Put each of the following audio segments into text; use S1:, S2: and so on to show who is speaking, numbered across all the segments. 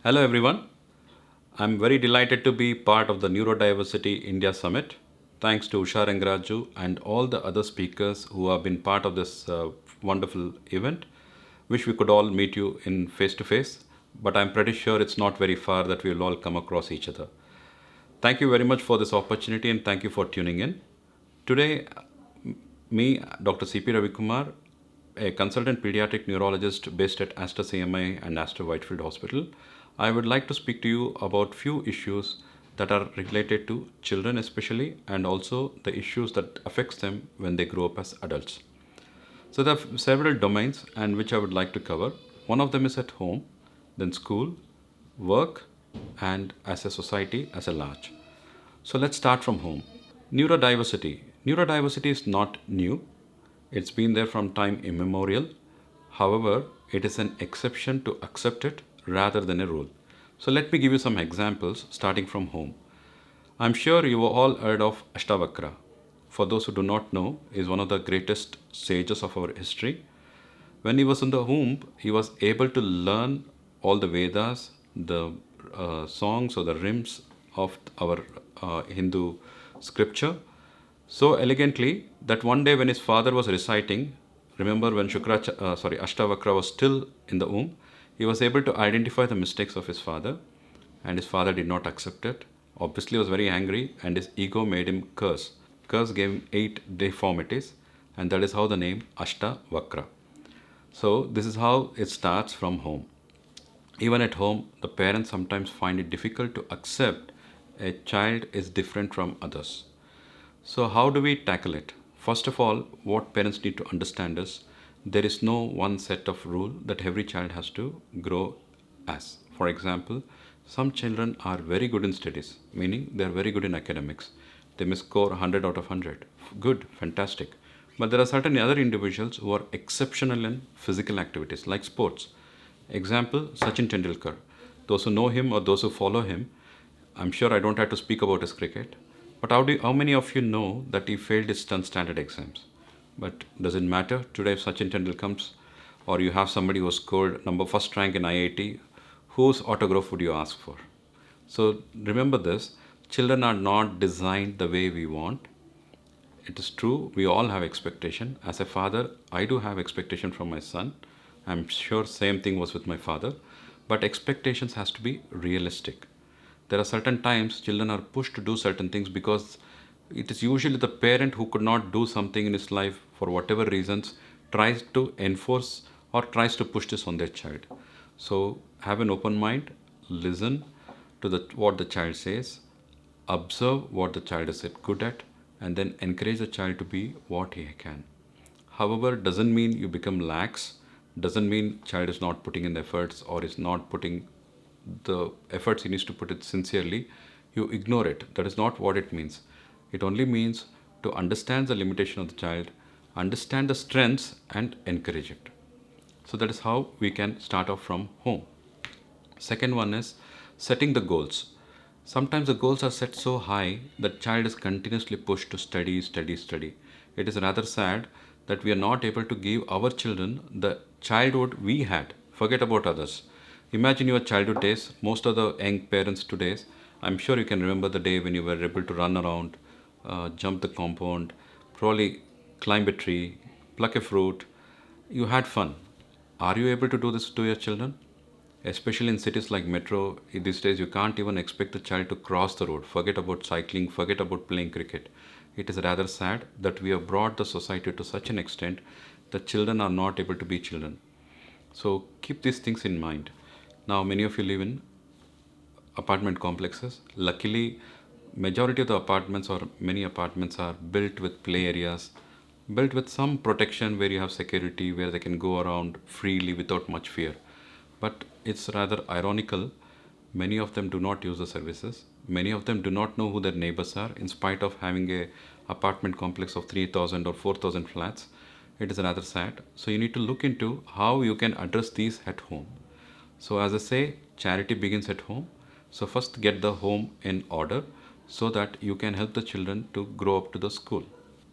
S1: Hello, everyone. I'm very delighted to be part of the Neurodiversity India Summit. Thanks to Usha Rangraju and all the other speakers who have been part of this wonderful event. Wish we could all meet you in face to face, but I'm pretty sure it's not very far that we'll all come across each other. Thank you very much for this opportunity and thank you for tuning in. Today, me, Dr. C.P. Ravi Kumar, a consultant pediatric neurologist based at Aster CMI and Aster Whitefield Hospital, I would like to speak to you about few issues that are related to children especially and also the issues that affects them when they grow up as adults. So there are several domains and which I would like to cover. One of them is at home, then school, work, and as a society as a large. So let's start from home. Neurodiversity. Neurodiversity is not new. It's been there from time immemorial. However, it is an exception to accept it rather than a rule. So let me give you some examples starting from home. I'm sure you have all heard of Ashtavakra. For those who do not know, he is one of the greatest sages of our history. When he was in the womb, he was able to learn all the Vedas, the songs or the hymns of our Hindu scripture so elegantly that one day when his father was reciting, remember when Ashtavakra was still in the womb, he was able to identify the mistakes of his father, and his father did not accept it. Obviously, he was very angry, and his ego made him curse. Curse gave him 8 deformities, and that is how the name Ashtavakra. So, this is how it starts from home. Even at home, the parents sometimes find it difficult to accept a child is different from others. So, how do we tackle it? First of all, what parents need to understand is there is no one set of rule that every child has to grow as. For example, some children are very good in studies, meaning they are very good in academics. They may score 100 out of 100. Good, fantastic. But there are certain other individuals who are exceptional in physical activities like sports. Example, Sachin Tendulkar. Those who know him or those who follow him, I'm sure I don't have to speak about his cricket. But how many of you know that he failed his 10th standard exams? But does it matter? Today, if Sachin Tendulkar comes, or you have somebody who scored number first rank in IIT, whose autograph would you ask for? So remember this: children are not designed the way we want. It is true, we all have expectation. As a father, I do have expectation from my son. I'm sure same thing was with my father. But expectations has to be realistic. There are certain times children are pushed to do certain things because it is usually the parent who could not do something in his life for whatever reasons tries to enforce or tries to push this on their child. So have an open mind, listen to what the child says, observe what the child is good at, and then encourage the child to be what he can. However, doesn't mean you become lax, doesn't mean child is not putting in the efforts or is not putting the efforts he needs to put it sincerely. You ignore it. That is not what it means. It only means to understand the limitation of the child, understand the strengths, and encourage it. So that is how we can start off from home. Second one is setting the goals. Sometimes the goals are set so high that child is continuously pushed to study, study, study. It is rather sad that we are not able to give our children the childhood we had. Forget about others. Imagine your childhood days. Most of the young parents today, I'm sure you can remember the day when you were able to run around, jump the compound, probably climb a tree, pluck a fruit. You had fun. Are you able to do this to your children? Especially in cities like metro, these days you can't even expect the child to cross the road. Forget about cycling, forget about playing cricket. It is rather sad that we have brought the society to such an extent that children are not able to be children. So keep these things in mind. Now, many of you live in apartment complexes. Luckily, majority of the apartments or many apartments are built with play areas, built with some protection where you have security, where they can go around freely without much fear. But it's rather ironical. Many of them do not use the services. Many of them do not know who their neighbors are, in spite of having a apartment complex of 3,000 or 4,000 flats. It is rather sad. So you need to look into how you can address these at home. So as I say, charity begins at home. So first get the home in order so that you can help the children to grow up to the school.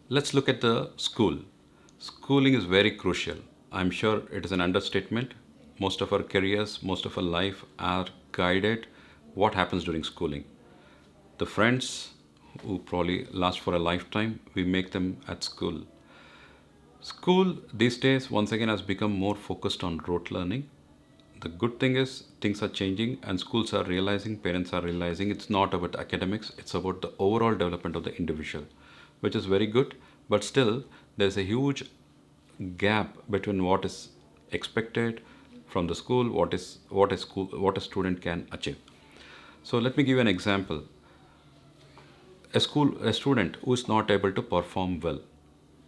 S1: Let's look at the school. Schooling is very crucial. I'm sure it is an understatement. most of our careers, most of our life are guided what happens during schooling. The friends who probably last for a lifetime, we make them at school. School these days, once again, has become more focused on rote learning. The good thing is things are changing and schools are realizing, parents are realizing it's not about academics, it's about the overall development of the individual, which is very good. But still, there's a huge gap between what is expected from the school, what a student can achieve. So let me give you an example. A student who is not able to perform well,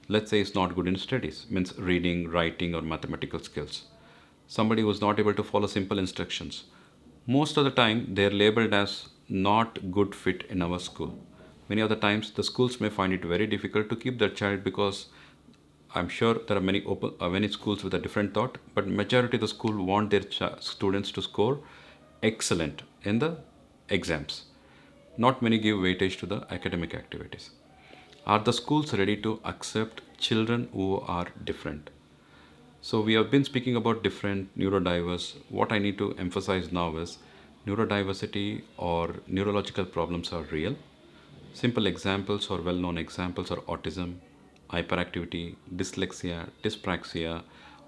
S1: let's say is not good in studies, means reading, writing, or mathematical skills, somebody who is not able to follow simple instructions, most of the time they are labeled as not good fit in our school. Many of the times the schools may find it very difficult to keep their child, because I'm sure there are many schools with a different thought, but majority of the school want their students to score excellent in the exams. Not many give weightage to the academic activities. Are the schools ready to accept children who are different? So we have been speaking about different neurodiverse. What I need to emphasize now is neurodiversity or neurological problems are real. Simple examples or well-known examples are autism, hyperactivity, dyslexia, dyspraxia.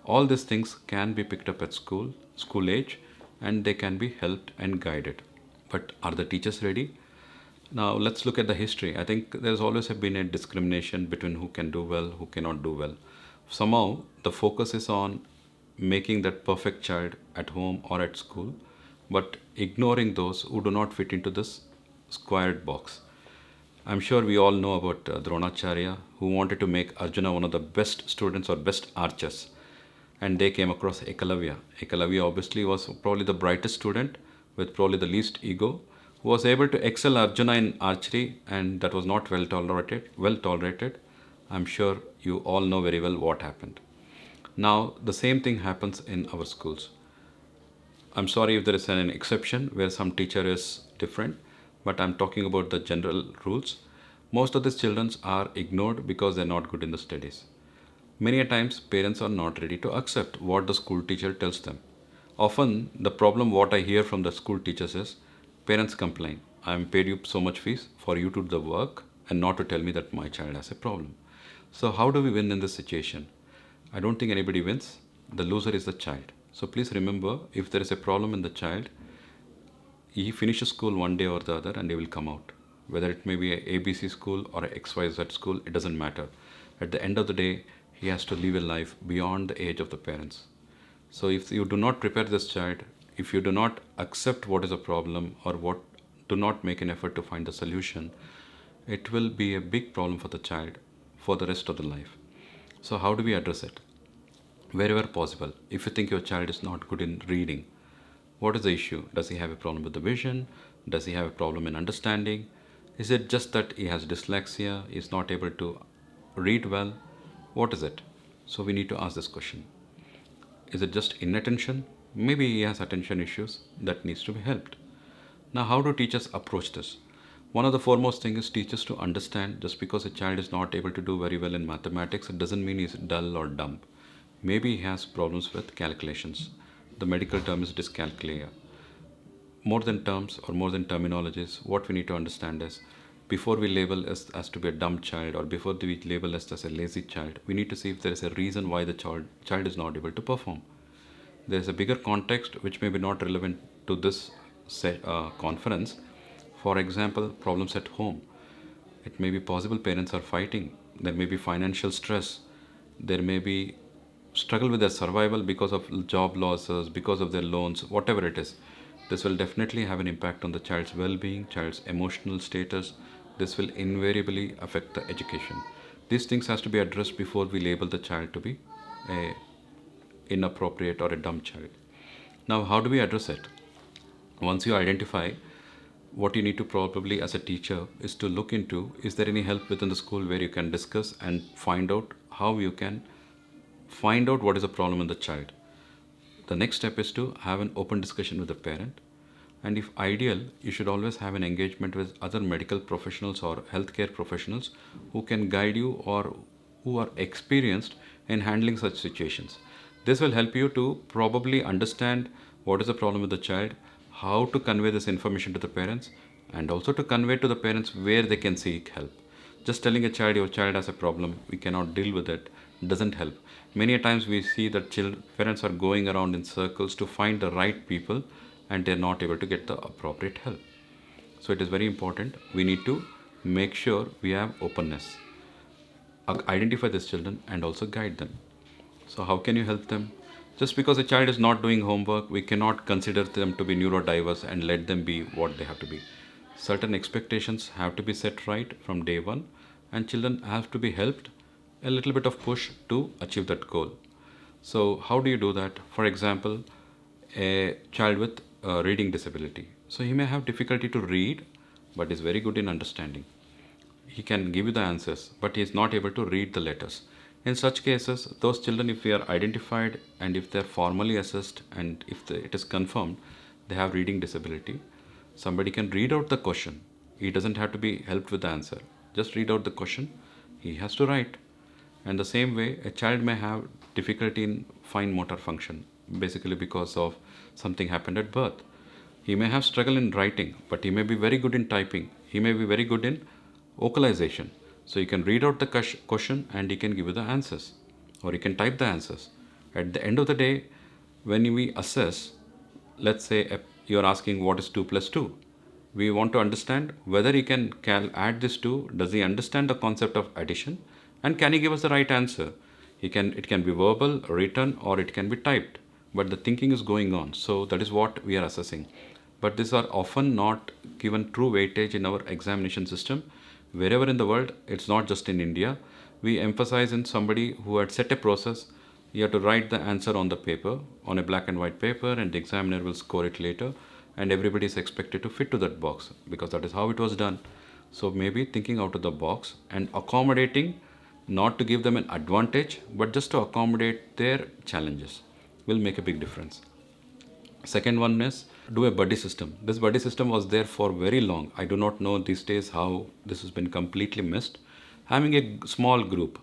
S1: All these things can be picked up at school age, and they can be helped and guided. But are the teachers ready? Now let's look at the history. I think there's always been a discrimination between who can do well, who cannot do well. Somehow the focus is on making that perfect child at home or at school, but ignoring those who do not fit into this squared box. I'm sure we all know about Dronacharya, who wanted to make Arjuna one of the best students or best archers. And they came across Ekalavya. Ekalavya obviously was probably the brightest student with probably the least ego, who was able to excel Arjuna in archery, and that was not well tolerated. Well tolerated. I'm sure you all know very well what happened. Now the same thing happens in our schools. I'm sorry if there is an exception where some teacher is different, but I'm talking about the general rules. Most of these children are ignored because they're not good in the studies. Many a times parents are not ready to accept what the school teacher tells them. Often the problem what I hear from the school teachers is parents complain, I'm paid you so much fees for you to do the work and not to tell me that my child has a problem. So how do we win in this situation? I don't think anybody wins. The loser is the child. So please remember, if there is a problem in the child, he finishes school one day or the other and he will come out. Whether it may be a ABC school or a XYZ school, it doesn't matter. At the end of the day, he has to live a life beyond the age of the parents. So if you do not prepare this child, if you do not accept what is a problem, or what do not make an effort to find a solution, it will be a big problem for the child for the rest of the life. So how do we address it? Wherever possible, if you think your child is not good in reading, what is the issue? Does he have a problem with the vision? Does he have a problem in understanding? Is it just that he has dyslexia, he is not able to read well? What is it? So we need to ask this question. Is it just inattention? Maybe he has attention issues that needs to be helped. Now, how do teachers approach this? One of the foremost things is teachers to understand, just because a child is not able to do very well in mathematics, it doesn't mean he's dull or dumb. Maybe he has problems with calculations. The medical term is dyscalculia. More than terms or more than terminologies, what we need to understand is, before we label as to be a dumb child, or before we label as a lazy child, we need to see if there is a reason why the child is not able to perform. There is a bigger context which may be not relevant to this conference. For example, problems at home. It may be possible parents are fighting. There may be financial stress. There may be struggle with their survival because of job losses, because of their loans, whatever it is. This will definitely have an impact on the child's well-being, child's emotional status. This will invariably affect the education. These things has to be addressed before we label the child to be a inappropriate or a dumb child. Now, how do we address it? Once you identify, what you need to probably as a teacher is to look into, is there any help within the school where you can discuss and find out how you can find out what is the problem in the child. The next step is to have an open discussion with the parent, and if ideal, you should always have an engagement with other medical professionals or healthcare professionals who can guide you or who are experienced in handling such situations. This will help you to probably understand what is the problem with the child, how to convey this information to the parents, and also to convey to the parents where they can seek help. Just telling a child your child has a problem, we cannot deal with it, doesn't help. Many a times we see that parents are going around in circles to find the right people and they're not able to get the appropriate help. So it is very important. We need to make sure we have openness, identify these children and also guide them. So how can you help them? Just because a child is not doing homework, we cannot consider them to be neurodiverse and let them be what they have to be. Certain expectations have to be set right from day one, and children have to be helped a little bit of push to achieve that goal. So how do you do that? For example, a child with a reading disability. So he may have difficulty to read, but is very good in understanding. He can give you the answers, but he is not able to read the letters. In such cases, those children, if they are identified and if they are formally assessed and if it is confirmed they have reading disability, somebody can read out the question. He doesn't have to be helped with the answer. Just read out the question. He has to write. And the same way, a child may have difficulty in fine motor function, basically because of something happened at birth. He may have struggle in writing, but he may be very good in typing. He may be very good in vocalization. So you can read out the question and he can give you the answers, or you can type the answers. At the end of the day, when we assess, let's say you're asking what is 2 plus 2. We want to understand whether he can add this 2. Does he understand the concept of addition? And can he give us the right answer? It can be verbal, written, or it can be typed. But the thinking is going on. So that is what we are assessing. But these are often not given true weightage in our examination system. Wherever in the world, it's not just in India. We emphasize in somebody who had set a process. You have to write the answer on the paper, on a black and white paper, and the examiner will score it later. And everybody is expected to fit to that box because that is how it was done. So maybe thinking out of the box and accommodating, not to give them an advantage, but just to accommodate their challenges will make a big difference. Second one is do a buddy system. This buddy system was there for very long. I do not know these days how this has been completely missed. Having a small group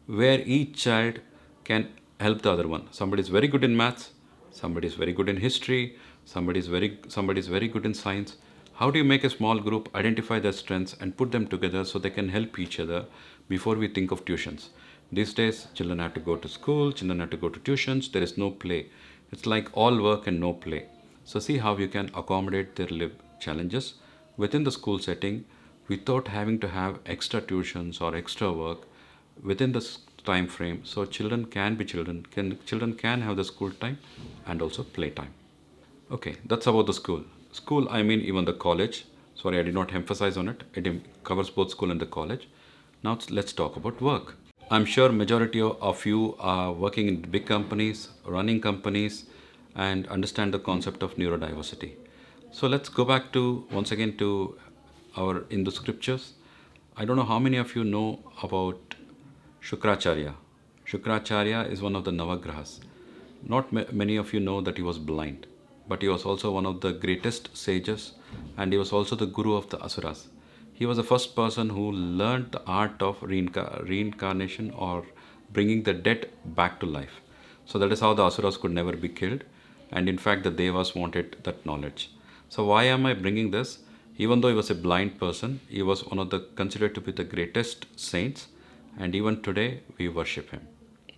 S1: where each child can help the other one. Somebody is very good in maths, somebody is very good in history, somebody is very good in science. How do you make a small group, identify their strengths and put them together so they can help each other before we think of tuitions? These days, children have to go to school, children have to go to tuitions, there is no play. It's like all work and no play. So see how you can accommodate their challenges within the school setting without having to have extra tuitions or extra work within the time frame. So children can be children. Children can have the school time and also play time. Okay, that's about the school. School, I mean even the college. Sorry, I did not emphasize on it. It covers both school and the college. Now let's talk about work. I'm sure majority of you are working in big companies, running companies, and understand the concept of neurodiversity. So let's go back to once again to our Hindu scriptures. I don't know how many of you know about Shukracharya. Shukracharya is one of the Navagrahas. Not many of you know that he was blind, but he was also one of the greatest sages, and he was also the guru of the Asuras. He was the first person who learned the art of reincarnation or bringing the dead back to life. So that is how the Asuras could never be killed, and in fact the Devas wanted that knowledge. So why am I bringing this? Even though he was a blind person, he was one of the considered to be the greatest saints, and even today we worship him.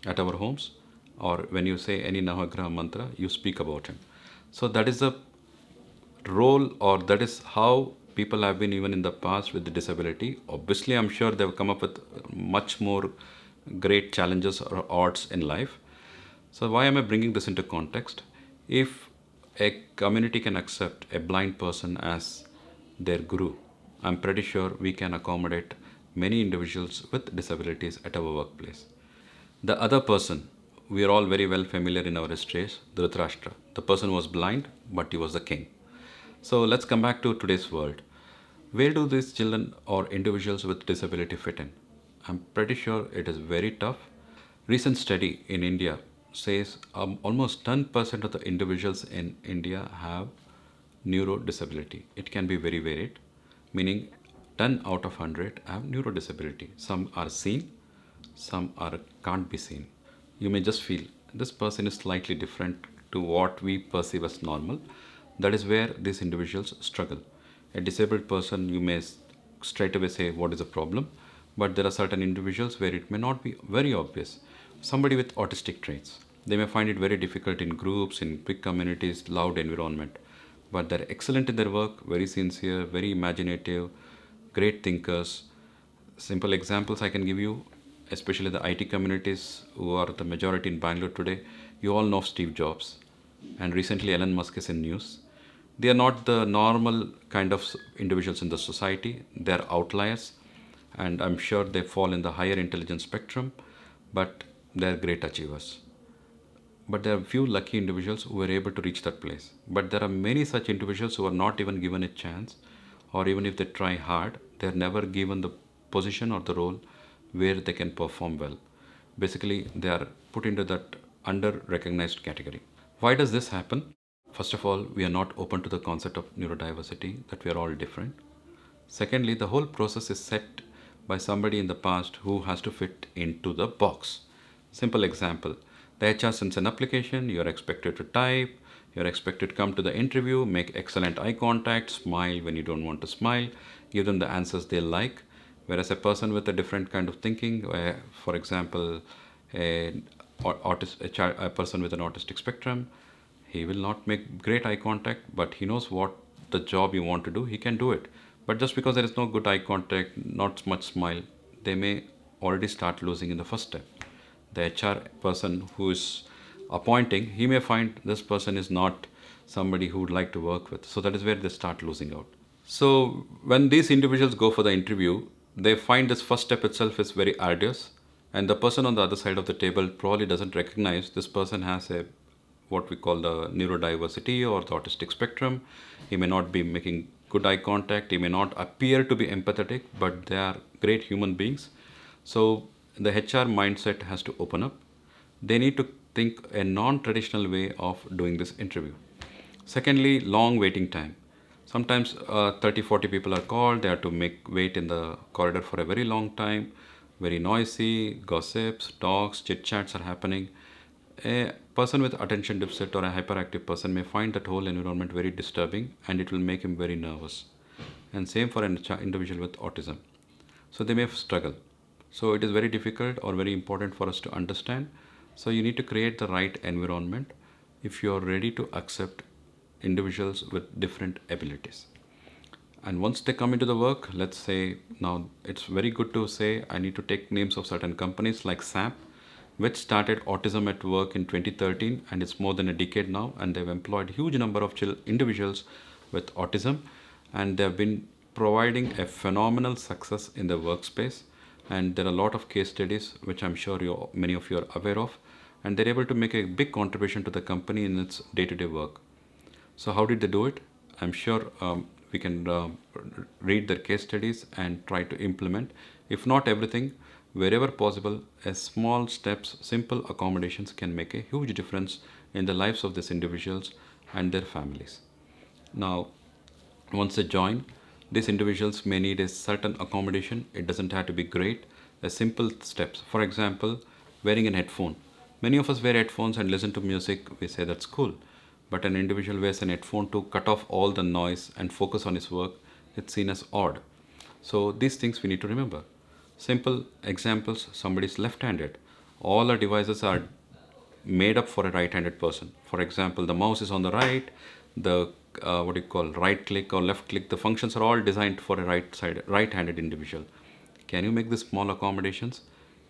S1: At our homes, or when you say any Navagraha mantra, you speak about him. So that is the role, or that is how people have been even in the past with the disability. Obviously, I'm sure they've come up with much more great challenges or odds in life. So why am I bringing this into context? If a community can accept a blind person as their guru, I'm pretty sure we can accommodate many individuals with disabilities at our workplace. The other person, we are all very well familiar in our histories, Dhritarashtra. The person was blind, but he was the king. So let's come back to today's world. Where do these children or individuals with disability fit in? I'm pretty sure it is very tough. Recent study in India says almost 10% of the individuals in India have neurodisability. It can be very varied, meaning 10 out of 100 have neurodisability. Some are seen, some can't be seen. You may just feel this person is slightly different to what we perceive as normal. That is where these individuals struggle. A disabled person, you may straight away say, what is the problem? But there are certain individuals where it may not be very obvious. Somebody with autistic traits, they may find it very difficult in groups, in big communities, loud environment. But they're excellent in their work, very sincere, very imaginative, great thinkers. Simple examples I can give you, especially the IT communities who are the majority in Bangalore today. You all know Steve Jobs, and recently Elon Musk is in news. They are not the normal kind of individuals in the society. They are outliers, and I'm sure they fall in the higher intelligence spectrum, but they are great achievers. But there are few lucky individuals who were able to reach that place. But there are many such individuals who are not even given a chance, or even if they try hard, they are never given the position or the role where they can perform well. Basically, they are put into that under recognized category. Why does this happen? First of all, we are not open to the concept of neurodiversity, that we are all different. Secondly, the whole process is set by somebody in the past who has to fit into the box. Simple example, the HR sends an application, you are expected to type, you are expected to come to the interview, make excellent eye contact, smile when you don't want to smile, give them the answers they like. Whereas a person with a different kind of thinking, for example, a, a person with an autistic spectrum, he will not make great eye contact, but he knows what the job you want to do, he can do it. But just because there is no good eye contact, not much smile, they may already start losing in the first step. The HR person who is appointing, he may find this person is not somebody who would like to work with. So that is where they start losing out. So when these individuals go for the interview, they find this first step itself is very arduous, and the person on the other side of the table probably doesn't recognize this person has a what we call the neurodiversity or the autistic spectrum. He may not be making good eye contact, he may not appear to be empathetic, but they are great human beings. So the HR mindset has to open up. They need to think a non-traditional way of doing this interview. Secondly, long waiting time. Sometimes 30-40 people are called, they have to make wait in the corridor for a very long time, very noisy, gossips, talks, chit chats are happening. A person with attention deficit or a hyperactive person may find that whole environment very disturbing, and it will make him very nervous. And same for an individual with autism. So they may struggle. So it is very difficult or very important for us to understand. So you need to create the right environment if you are ready to accept individuals with different abilities. And once they come into the work, let's say now it's very good to say I need to take names of certain companies like SAP, which started autism at work in 2013, and it's more than a decade now, and they've employed huge number of individuals with autism, and they've been providing a phenomenal success in the workspace. And there are a lot of case studies which I'm sure many of you are aware of, and they're able to make a big contribution to the company in its day-to-day work. So how did they do it? I'm sure we can read their case studies and try to implement, if not everything, wherever possible, a small steps, simple accommodations can make a huge difference in the lives of these individuals and their families. Now, once they join, these individuals may need a certain accommodation. It doesn't have to be great. A simple steps. For example, wearing an headphone. Many of us wear headphones and listen to music. We say that's cool. But an individual wears an headphone to cut off all the noise and focus on his work. It's seen as odd. So these things we need to remember. Simple examples, somebody is left-handed. All our devices are made up for a right-handed person. For example, the mouse is on the right, the what do you call right click or left click, the functions are all designed for a right-handed individual. Can you make these small accommodations?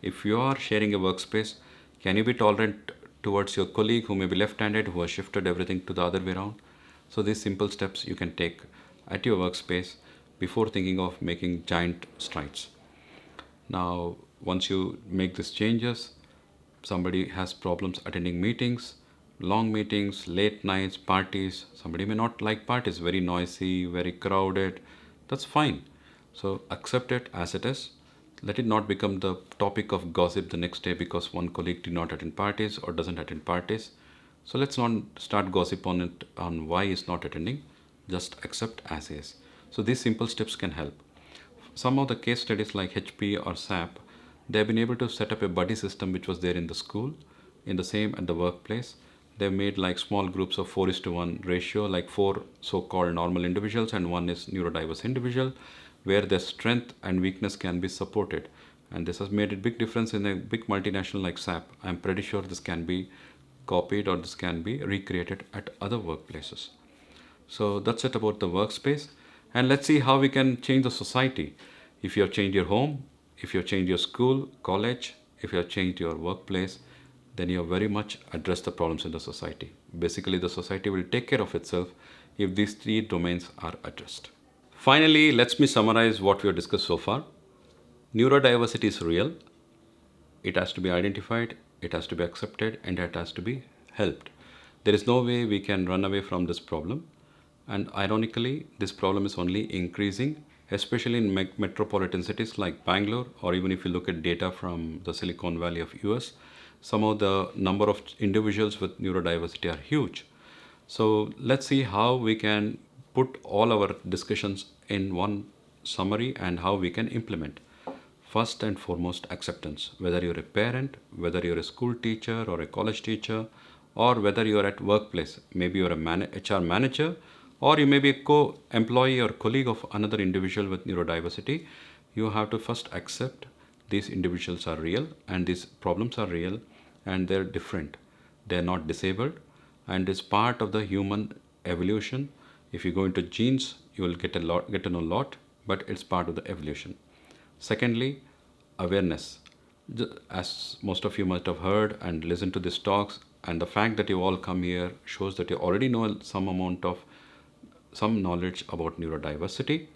S1: If you are sharing a workspace, can you be tolerant towards your colleague who may be left-handed, who has shifted everything to the other way around? So these simple steps you can take at your workspace before thinking of making giant strides. Now, once you make these changes, somebody has problems attending meetings, long meetings, late nights, parties. Somebody may not like parties, very noisy, very crowded. That's fine. So accept it as it is. Let it not become the topic of gossip the next day because one colleague did not attend parties or doesn't attend parties. So let's not start gossip on it, on why he's not attending. Just accept as is. So these simple steps can help. Some of the case studies like HP or SAP, they have been able to set up a buddy system which was there in the school, in the same at the workplace. They've made like small groups of 4:1 ratio, like four so-called normal individuals and one is neurodiverse individual, where their strength and weakness can be supported. And this has made a big difference in a big multinational like SAP. I'm pretty sure this can be copied or this can be recreated at other workplaces. So that's it about the workspace. And let's see how we can change the society. If you have changed your home, if you have changed your school, college, if you have changed your workplace, then you have very much addressed the problems in the society. Basically, the society will take care of itself if these three domains are addressed. Finally, let me summarize what we have discussed so far. Neurodiversity is real. It has to be identified, it has to be accepted, and it has to be helped. There is no way we can run away from this problem. And ironically, this problem is only increasing, especially in metropolitan cities like Bangalore, or even if you look at data from the Silicon Valley of US, some of the number of individuals with neurodiversity are huge. So let's see how we can put all our discussions in one summary and how we can implement. First and foremost, acceptance. Whether you're a parent, whether you're a school teacher or a college teacher, or whether you're at workplace, maybe you're a HR manager, or you may be a co-employee or colleague of another individual with neurodiversity, you have to first accept these individuals are real and these problems are real and they're different. They're not disabled and it's part of the human evolution. If you go into genes, you will get to know a lot, but it's part of the evolution. Secondly, awareness. As most of you must have heard and listened to these talks, and the fact that you all come here shows that you already know some knowledge about neurodiversity.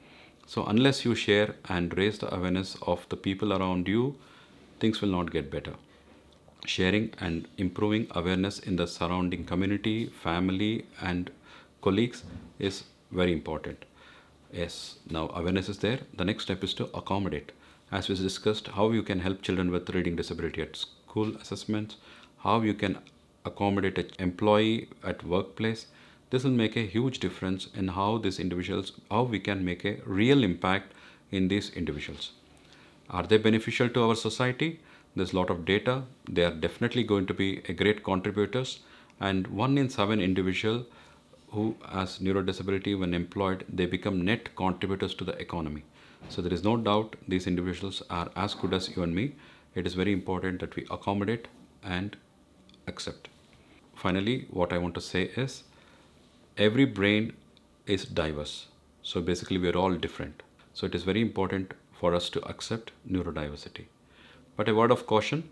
S1: So unless you share and raise the awareness of the people around you, things will not get better. Sharing and improving awareness in the surrounding community, family, and colleagues is very important. Yes, now awareness is there. The next step is to accommodate. As we discussed, how you can help children with reading disability at school assessments, how you can accommodate an employee at workplace. This will make a huge difference in how we can make a real impact in these individuals. Are they beneficial to our society? There's a lot of data. They are definitely going to be a great contributors. And 1 in 7 individual who has neurodisability, when employed, they become net contributors to the economy. So there is no doubt these individuals are as good as you and me. It is very important that we accommodate and accept. Finally, what I want to say is every brain is diverse. So basically we are all different. So it is very important for us to accept neurodiversity. But a word of caution,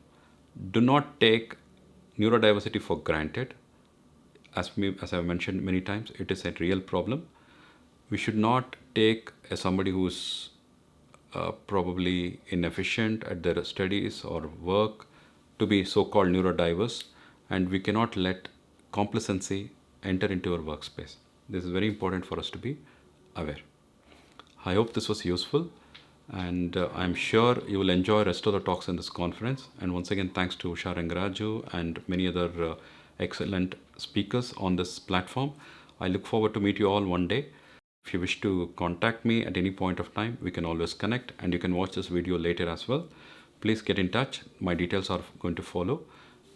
S1: do not take neurodiversity for granted. As I've mentioned many times, it is a real problem. We should not take somebody who's probably inefficient at their studies or work to be so-called neurodiverse, and we cannot let complacency enter into our workspace. This is very important for us to be aware. I hope this was useful, and I'm sure you will enjoy the rest of the talks in this conference. And once again, thanks to Usha Rangaraju and many other excellent speakers on this platform. I look forward to meet you all one day. If you wish to contact me at any point of time, we can always connect, and you can watch this video later as well. Please get in touch. My details are going to follow.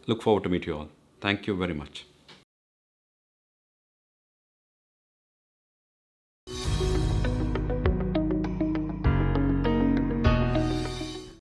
S1: Look forward to meet you all. Thank you very much.